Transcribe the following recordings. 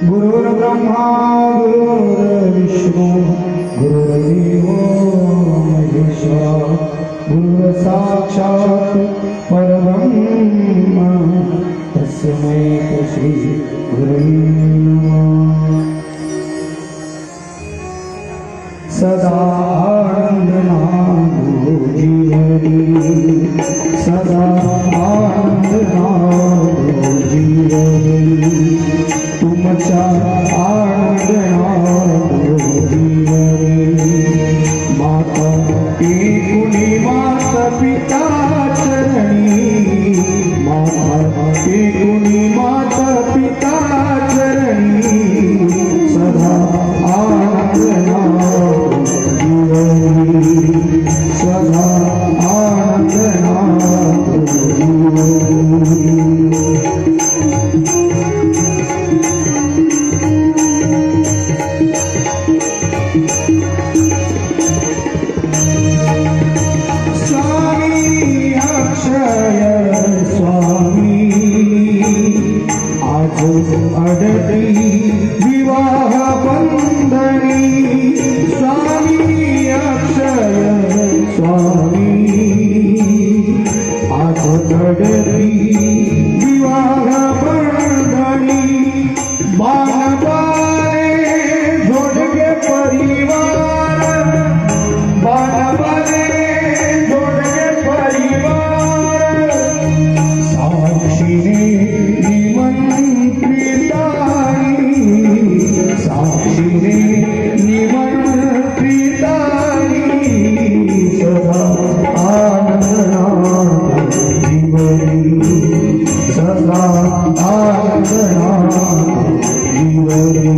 गुरुर्ब्रह्मा गुरुर्विष्णू गुरुर्देवो महेश्वरा गुरुः साक्षात् परब्रह्म तस्मै श्री गुरुवे नमः। सदा आनंदनादो जीवनी सदा आनंदनादो जीवनी तुमचा आनंदनादो जीवनी माता एकुणी माता पिता चरणी माता एकुणी माता पिता चरणी सदा आनंदनादो सदा आनंदनादो स्वामी अक्षय स्वामी आज अडती विवाह बंधनी स्वामी अक्षय स्वामी आज अडती विवाह बंधनी बाणबारे जोडगे परिवार बाणबारे जोडगे परिवार साक्षीने निमंत्रितानी साक्षीने निमंत्रितानी सदा आनंदनादो जीवनी सदा आनंदनादो जीवनी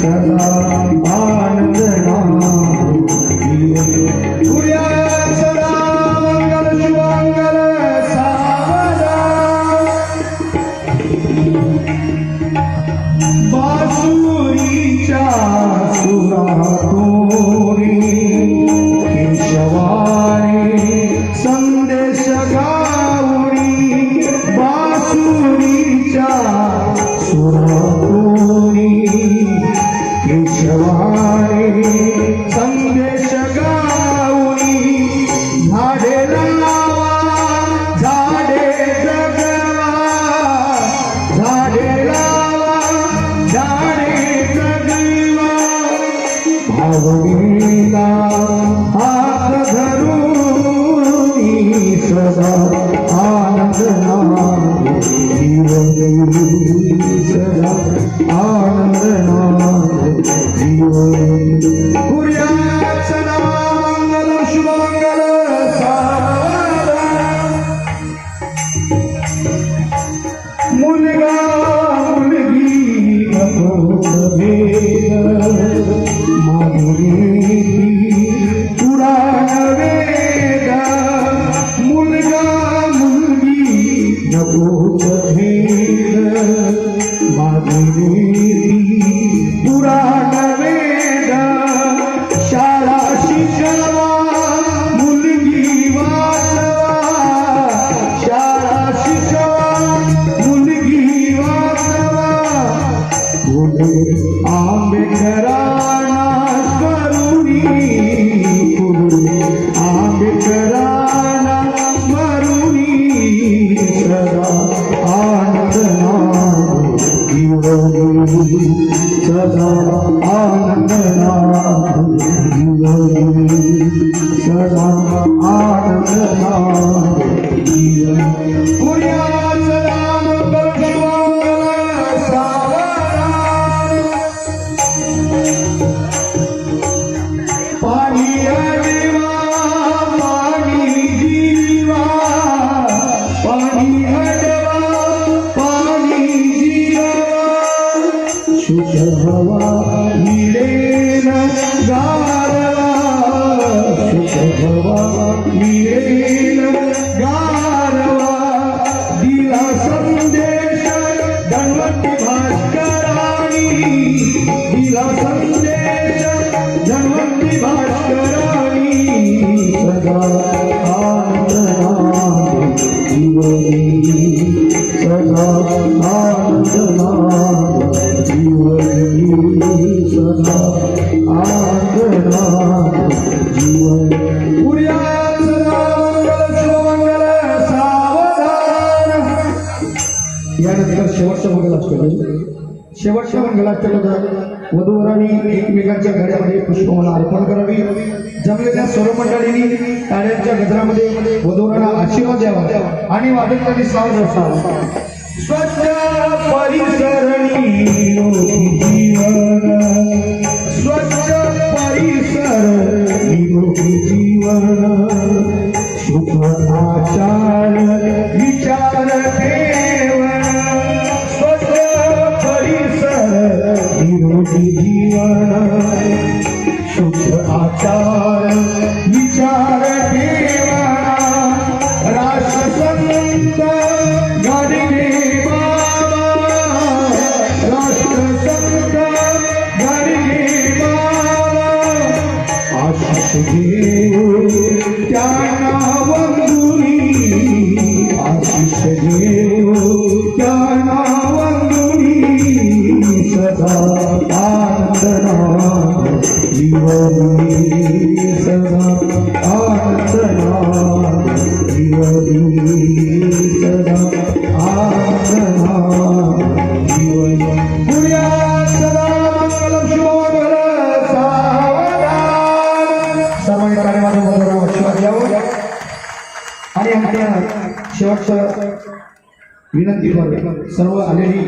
सदा आनंदनादो जीवनी सूर्या सदा मंगल शुभंकर सावरा बासुरीच्या सुरातोरी केशवाने संदेश गाऊनी बासुरीच्या सुरातोरी केशवाने संदेश गाऊनी झाडे लावा झाडे जगवा झाडे लावा झाडे जगवा भावनेला हात धरून सदा आनंदनादो जीवनी सदा आनंदनादो जीवनी सूर्या सदा मंगल शुभंकर सावरा मुलगा मुलगी नको भेद माधुरी पुराण वेद मुलगा मुलगी नको भेद माधुरी पुराण वेद शाळा शिकवा मुलगी वाचवा शाळा शिकवा मुलगी वाचवा पुढे आंबेडकरांना करुणी पुढे आंबेडकरांना स्मरुणी सदा आनंदनादो जीवनी सदा आनंदनादो जीवनी सदा आनंदनादो जीवनी सूर्या सदा मंगल शुभंकर सावरा पाणी अडवा पाणी जीवा पाणी अडवा पाणी जीवा शुद्ध हवा मिळेल गारवा शुद्ध हवा मिळेल गारवा सदा आनंदनाद जीवनी सदा आनंदनाद जीवन पुर्या सदा मंगल शुभमंगल सावधान. यानंतर शेवटचं मंगलाष्टक शेवटच्या मंगलाष्टकात वधूवरांनी एकमेकांच्या गळ्यामध्ये पुष्पमाला अर्पण करावी. जमलेल्या सर्व मंडळींनी टाळ्यांच्या गजरामध्ये वधूवरांना आशीर्वाद द्यावा आणि वादकांनी सावध असावा. स्वच्छ परिसरणी निरोगी जीवन स्वच्छ परिसर निरोगी जीवन सुख आचार विचार ठेवण स्वच्छ परिसर निरोगी जीवन शुद्ध आचार विचार ठेवणा. राष्ट्रसंत गाडगे बाबा राष्ट्रसंत गाडगे बाबा आशिष देव त्यांना वंदुनी आशिष देव त्यांना वंदुनी सदा आनंदनाद जीवनी सदा आनंदनाद जीवनी सदा आनंदनाद जीवनी पुर्या सदा मंगलम शुभमंगल सावधान. सर्वांनी कार्यक्रमात आशीर्वाद द्यावा आणि आमच्या शेवटचं विनंती सर्व आलेली